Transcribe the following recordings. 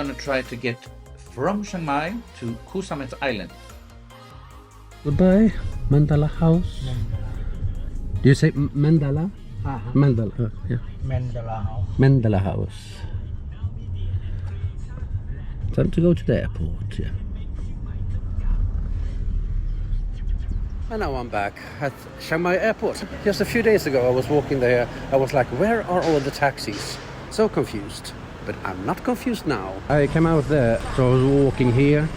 gonna try to get from Chiang Mai to Koh Samet Island. Goodbye, Mandala House. Do you say Mandala? Mandala, yeah. Mandala House. Mandala House. Time to go to the airport, yeah. And now I'm back at Chiang Mai Airport. Just a few days ago I was walking there. I was like, where are all the taxis? So confused. But I'm not confused now. I came out there, so I was walking here.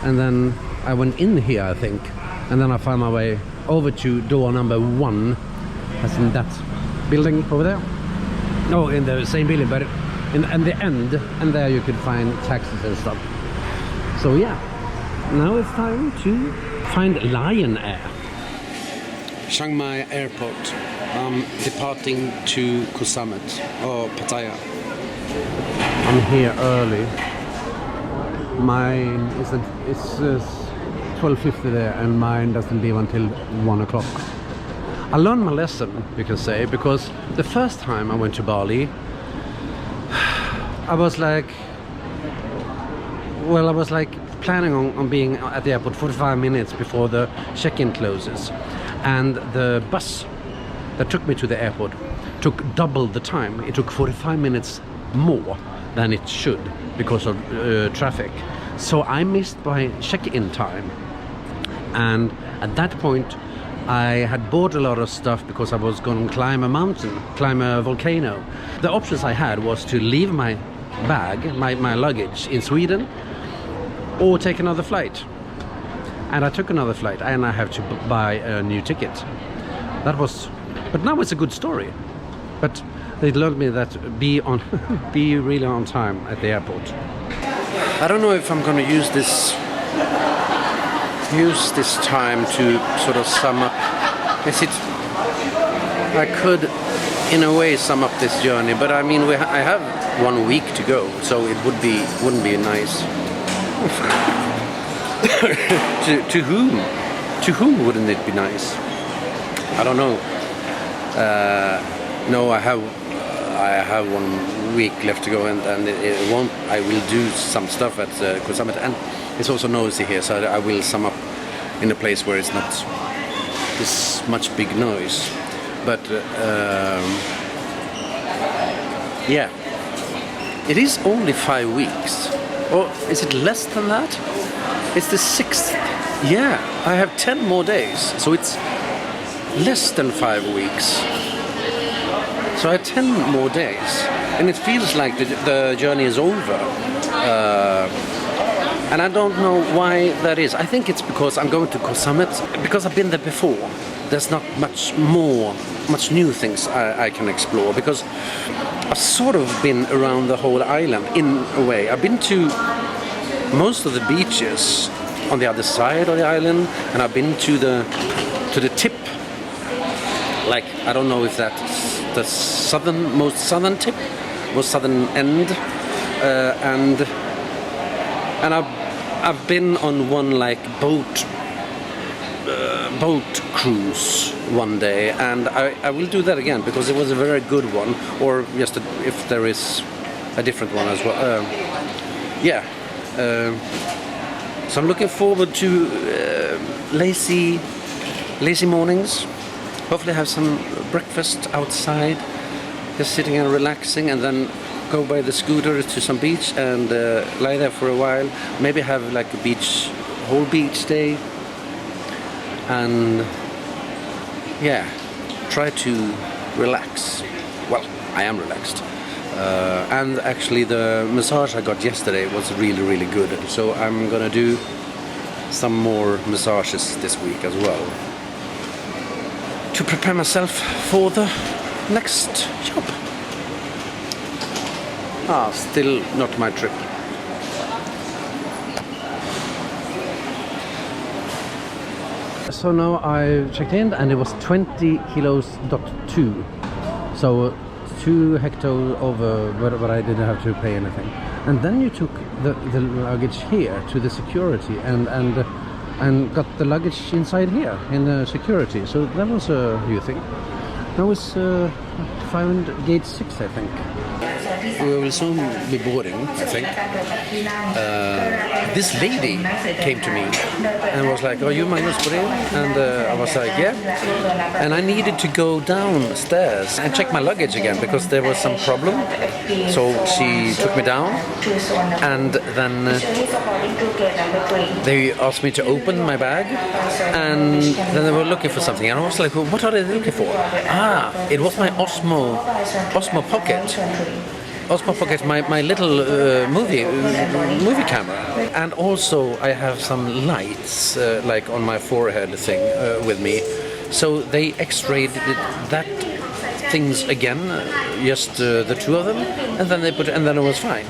And then I went in here, I think. And then I found my way over to door number 1. That's in that building over there. No, in the same building, but in the end. And there you could find taxis and stuff. So yeah, now it's time to find Lion Air. Chiang Mai Airport. Departing to Koh Samet or Pattaya. I'm here early. Mine isn't. It's 12:50 there, and mine doesn't leave until 1 o'clock. I learned my lesson, you can say, because the first time I went to Bali, I was like planning on being at the airport 45 minutes before the check-in closes, and the bus that took me to the airport took double the time. It took 45 minutes more than it should because of traffic. So I missed my check-in time, and at that point I had bought a lot of stuff because I was going to climb a mountain, climb a volcano. The options I had was to leave my bag, my luggage in Sweden, or take another flight. And I took another flight, and I have to buy a new ticket. But now it's a good story. But they learned me that be really on time at the airport. I don't know if I'm going to use this time to sort of sum up. I could in a way sum up this journey, but I mean I have 1 week to go, so it wouldn't be nice. to whom wouldn't it be nice? I don't know. No, I have 1 week left to go, and it won't. I will do some stuff at Koh Samet, and it's also noisy here, so I will sum up in a place where it's not this much big noise. But yeah, it is only 5 weeks, or is it less than that? It's the 6th. Yeah, I have 10 more days, so it's less than 5 weeks. So I have 10 more days, and it feels like the journey is over. And I don't know why that is. I think it's because I'm going to Koh Samet, because I've been there before. There's not much new things I can explore, because I've sort of been around the whole island in a way. I've been to most of the beaches on the other side of the island, and I've been to the tip. Like, I don't know if that's the most southern tip or southern end, and I've been on one like boat cruise one day, and I will do that again because it was a very good one, or just if there is a different one as well. Yeah. So I'm looking forward to lazy mornings. Hopefully have some breakfast outside, just sitting and relaxing, and then go by the scooter to some beach and lie there for a while. Maybe have like a whole beach day, and yeah, try to relax. Well, I am relaxed. And actually the massage I got yesterday was really, really good. So I'm gonna do some more massages this week as well, to prepare myself for the next job. Still not my trip. So now I checked in, and it was 20 kilos.2. So 2 hecto over, but I didn't have to pay anything. And then you took the luggage here to the security and got the luggage inside here in the security. So that was a new thing. Now it's found gate 6, I think. we will soon be boarding, I think. This lady came to me and was like, "Oh, you Magnus Breen?" And I was like, "Yeah." And I needed to go downstairs and check my luggage again because there was some problem. So she took me down, and then they asked me to open my bag, and then they were looking for something. And I was like, well, "What are they looking for?" Ah, it was my Osmo Pocket. Osmo Pocket, my little movie camera, and also I have some lights like on my forehead thing with me. So they X-rayed that things again, just the two of them, and then and then it was fine.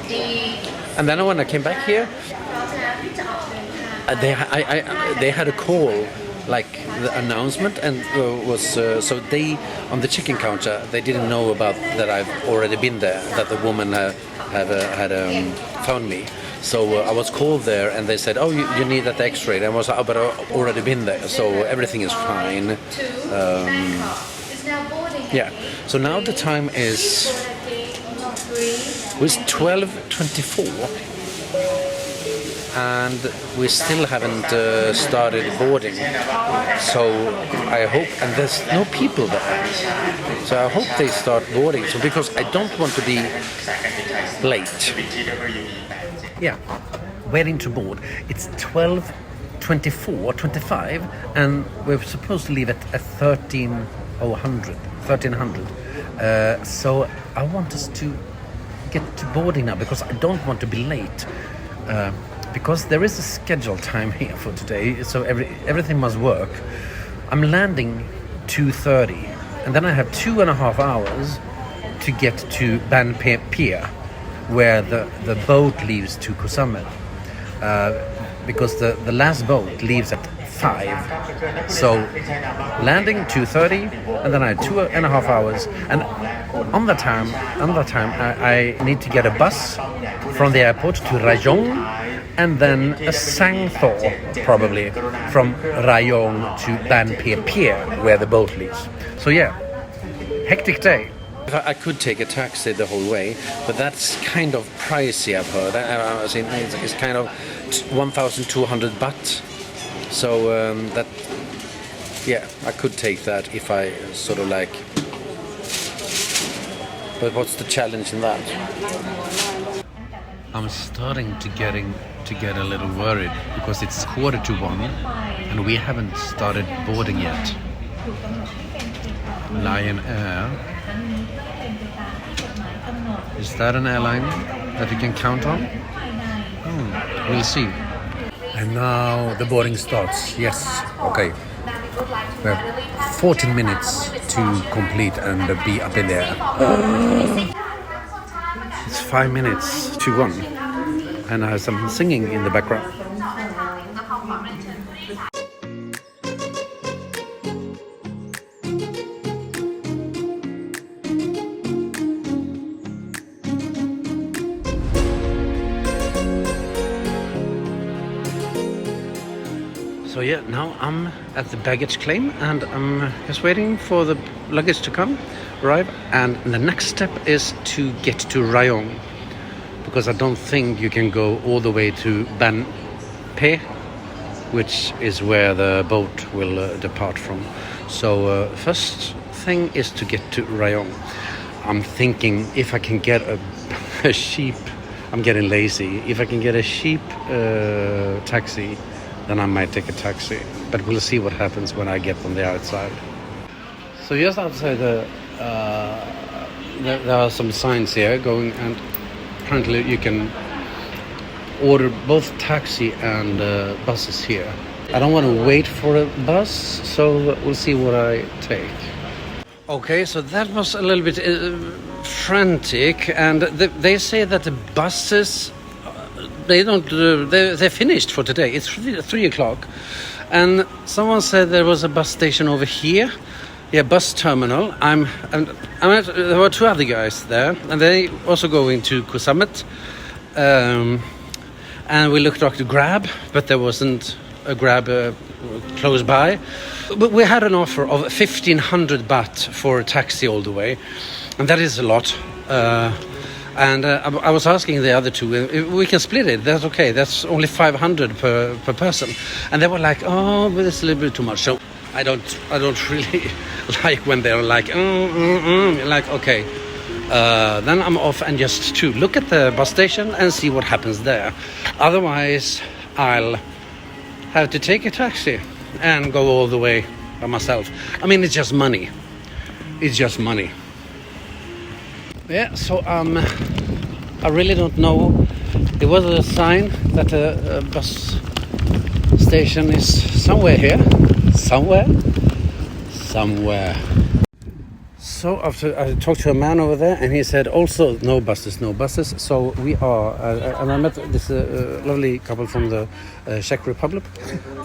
And then when I came back here, they had a call, like the announcement, and so they on the check-in counter they didn't know about that I've already been there, that the woman had found me. So I was called there, and they said, "Oh, you need that X-ray." And I was like, "Oh, but I've already been there, so everything is fine." Yeah. So now the time is 12:24. And we still haven't started boarding, so I hope, and there's no people there, so I hope they start boarding, so because I don't want to be late. Yeah, waiting to board. It's 12:25, and we're supposed to leave at 1300. So I want us to get to boarding now because I don't want to be late. Because there is a scheduled time here for today, so everything must work. I'm landing 2:30, and then I have 2.5 hours to get to Ban Pier, where the boat leaves to Koh Samet. Because the last boat leaves at 5. So landing 2:30, and then I have 2.5 hours. And on the time, I need to get a bus from the airport to Rayong, and then a Sangthor, probably, from Rayong to Ban Pier, where the boat leaves. So yeah, hectic day. I could take a taxi the whole way, but that's kind of pricey, I've heard. It's kind of 1,200 baht. So I could take that if I sort of like... But what's the challenge in that? I'm starting to get a little worried because it's 1:45 and we haven't started boarding yet. Lion Air. Is that an airline that you can count on? We'll see. And now the boarding starts. Yes. Okay. We have 14 minutes to complete and be up in the air. It's 5 minutes to 1, and I have some singing in the background. So yeah, now I'm at the baggage claim, and I'm just waiting for the luggage to arrive, and the next step is to get to Rayong, because I don't think you can go all the way to Ban Pier, which is where the boat will depart from. So first thing is to get to Rayong. I'm thinking if I can get a sheep, I'm getting lazy, if I can get a sheep taxi, then I might take a taxi, but we'll see what happens when I get on the outside. So just outside there are some signs here going, and apparently you can order both taxi and buses here. I don't want to wait for a bus, so we'll see what I take. Okay, so that was a little bit frantic, and they say that the buses, they're finished for today. It's 3 o'clock, and someone said there was a bus station over here. Yeah, bus terminal. There were 2 other guys there, and they also going to Koh Samet. And we looked to Grab, but there wasn't a Grab close by. But we had an offer of 1,500 baht for a taxi all the way, and that is a lot. And I was asking the other two, if we can split it, that's okay, that's only 500 per person. And they were like, oh, but it's a little bit too much. So I don't really like when they're like, like, okay. Then I'm off and just to look at the bus station and see what happens there. Otherwise, I'll have to take a taxi and go all the way by myself. I mean, it's just money. It's just money. Yeah, so I really don't know. There was a sign that a bus station is somewhere here. Somewhere. So after I talked to a man over there, and he said also no buses. So we are, and I met this lovely couple from the Czech Republic,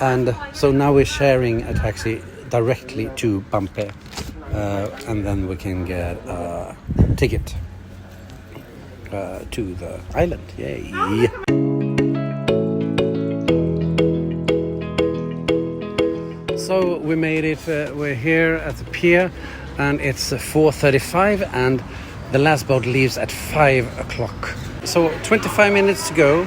and so now we're sharing a taxi directly to Bampe, and then we can get a ticket to the island. Yay! So we made it. We're here at the pier. And it's 4:35 and the last boat leaves at 5 o'clock. So 25 minutes to go.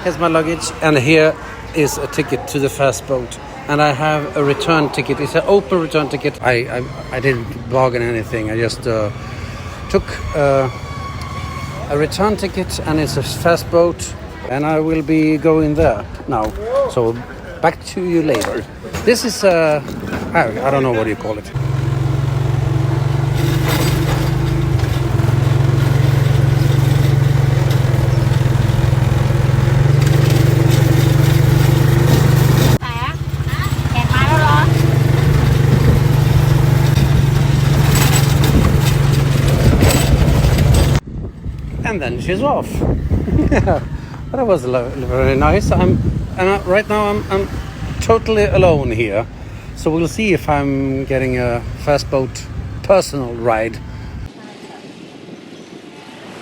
Here's my luggage and here is a ticket to the first boat. And I have a return ticket. It's an open return ticket. I didn't bargain anything. I just took a return ticket and it's a fast boat and I will be going there now. So back to you later. This is I don't know what you call it. And then she's off. That was very nice. Right now I'm totally alone here, so we'll see if I'm getting a fast boat personal ride.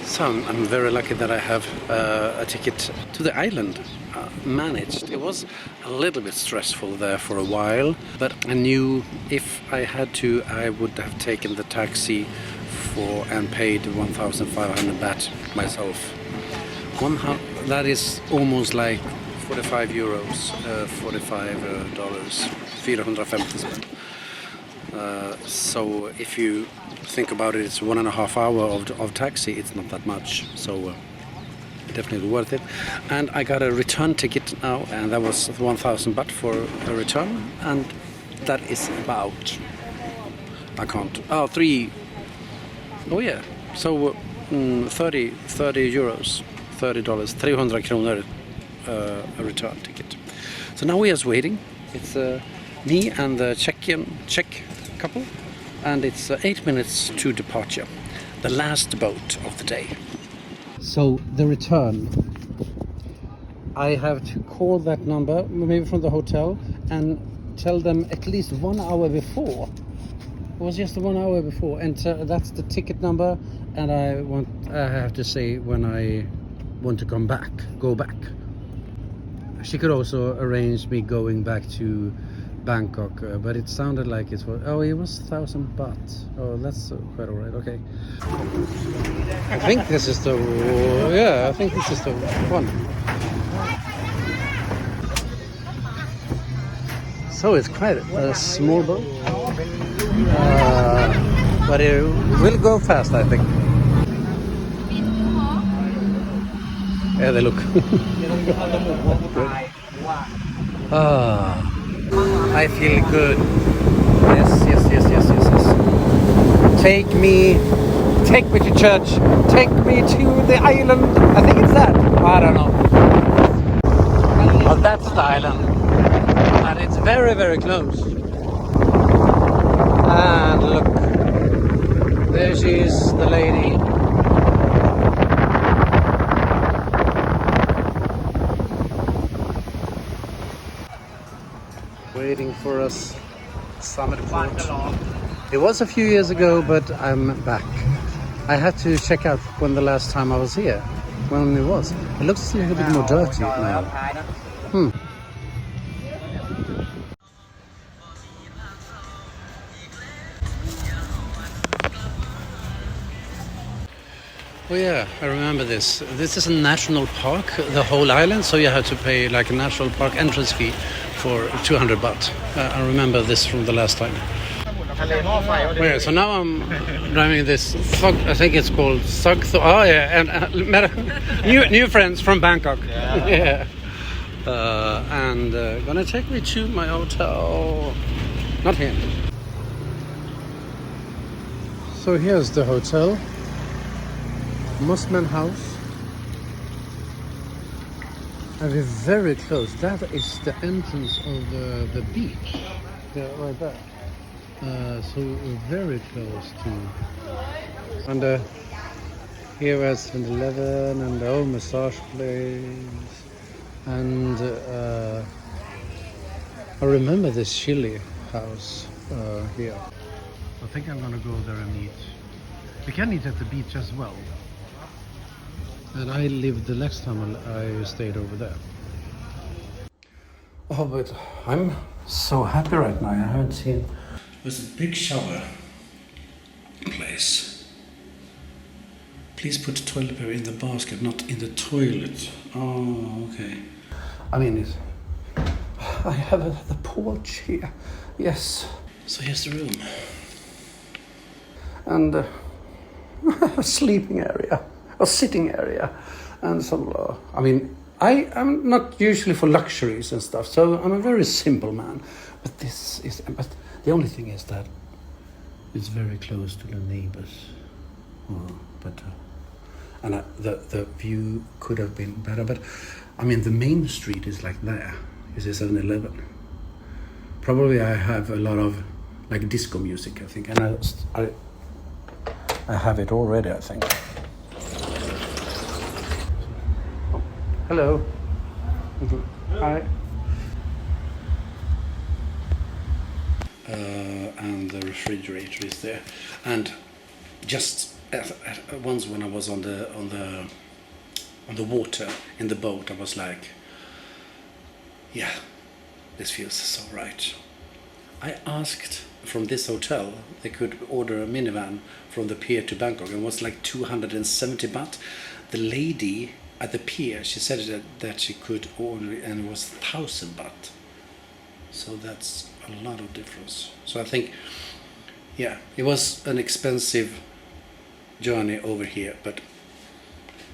So I'm very lucky that I have a ticket to the island managed. It was a little bit stressful there for a while, but I knew if I had to, I would have taken the taxi and paid 1,500 baht myself. That is almost like 45 euros, $45, 450 spänn. So if you think about it, it's 1.5 hours of taxi. It's not that much, so definitely worth it. And I got a return ticket now, and that was 1,000 baht for a return, and that is about so 30 euros, $30, 300 kronor, a return ticket. So now we are waiting. It's me and the Czech couple, and it's 8 minutes to departure, the last boat of the day. So the return, I have to call that number, maybe from the hotel, and tell them at least 1 hour before. It was just 1 hour before, and that's the ticket number, and I have to say when I want to go back. She could also arrange me going back to Bangkok, but it sounded like it was 1,000 baht. Oh, that's quite alright. Okay. I think this is the one. So it's quite a small boat, but it will go fast, I think. Yeah, they look. I feel good. Yes. Take me to church. Take me to the island. I think it's that. I don't know. Oh, that's the island. And it's very, very close. And look. There she is, the lady. Waiting for us, Samet port. It was a few years ago, but I'm back. I had to check out when the last time I was here, when it was. It looks a little bit more dirty now. Oh yeah, I remember this. This is a national park, the whole island, so you have to pay like a national park entrance fee for 200 baht. I remember this from the last time. Okay, so now I'm driving this thug, I think it's called Thug. Oh yeah, and met new friends from Bangkok. Yeah. And gonna take me to my hotel. Not here. So here's the hotel. Mossman House. And we're very close. That is the entrance of the beach. Yeah, right there. So we're very close to. And here we have 7-Eleven and the old massage place. And I remember this chili house here. I think I'm gonna go there and eat. We can eat at the beach as well. And I lived the last time I stayed over there. Oh, but I'm so happy right now. I haven't seen. There's a big shower place. Please put toilet paper in the basket, not in the toilet. Oh, okay. I mean, I have the porch here. Yes. So here's the room. And a sleeping area, a sitting area, and some. I mean, I'm not usually for luxuries and stuff, so I'm a very simple man. But this is. But the only thing is that it's very close to the neighbors. And the view could have been better. But I mean, the main street is like there. Is a 7-Eleven. Probably I have a lot of like disco music, I think, and I have it already, I think. Oh, hello. Hi. And the refrigerator is there. And just once when I was on the water in the boat, I was like, yeah, this feels so right. I asked from this hotel they could order a minivan from the pier to Bangkok, and it was like 270 baht. The lady at the pier, she said that she could order it, and it was 1,000 baht. So that's a lot of difference. So I think, yeah, it was an expensive journey over here, but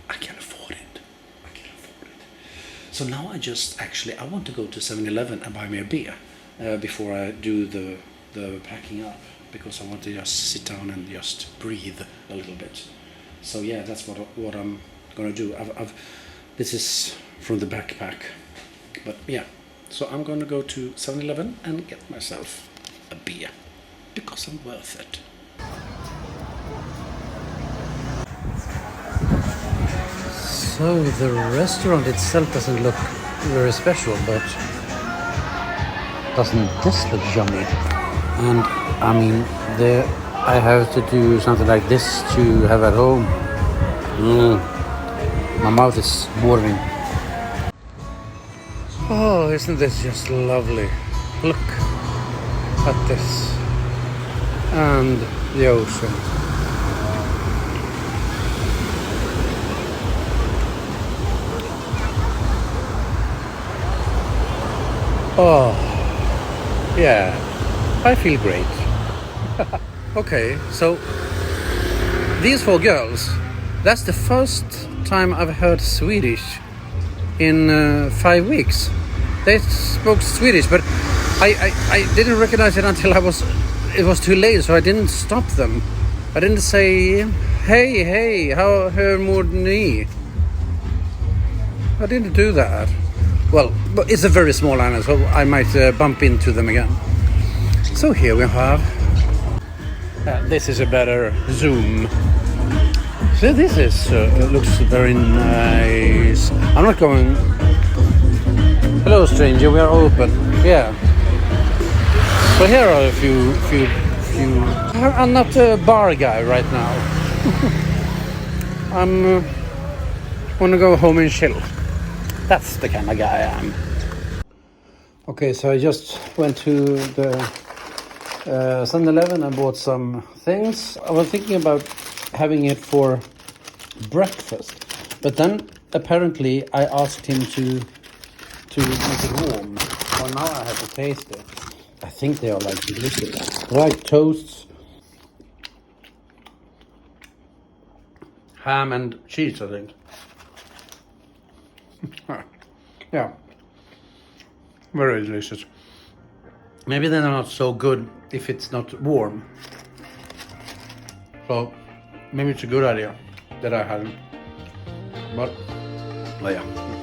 I can afford it. I can afford it. So now I want to go to 7-Eleven and buy me a beer before I do the packing up, because I want to just sit down and just breathe a little bit. So yeah, that's what I'm gonna do. This is from the backpack, but yeah. So I'm gonna go to 7-Eleven and get myself a beer because I'm worth it. So the restaurant itself doesn't look very special, but doesn't this look yummy? And I mean, I have to do something like this to have at home. My mouth is watering. Oh, isn't this just lovely? Look at this. And the ocean. Oh, yeah, I feel great. Okay, so these 4 girls, that's the first time I've heard Swedish in 5 weeks. They spoke Swedish, but I didn't recognize it until it was too late, so I didn't stop them. I didn't say, hey, hur mår ni? I didn't do that. Well, but it's a very small island, so I might bump into them again. So here we have. This is a better zoom. So this is looks very nice. I'm not going. Hello, stranger. We are open. Yeah. So here are a few. I'm not a bar guy right now. I'm wanna go home and chill. That's the kind of guy I am. Okay, so I just went to the 7-Eleven and bought some things. I was thinking about having it for breakfast. But then apparently I asked him to make it warm. Well, now I have to taste it. I think they are like delicious. Like toasts, ham and cheese, I think. Yeah, very delicious. Maybe they're not so good if it's not warm. So maybe it's a good idea that I had them. But yeah.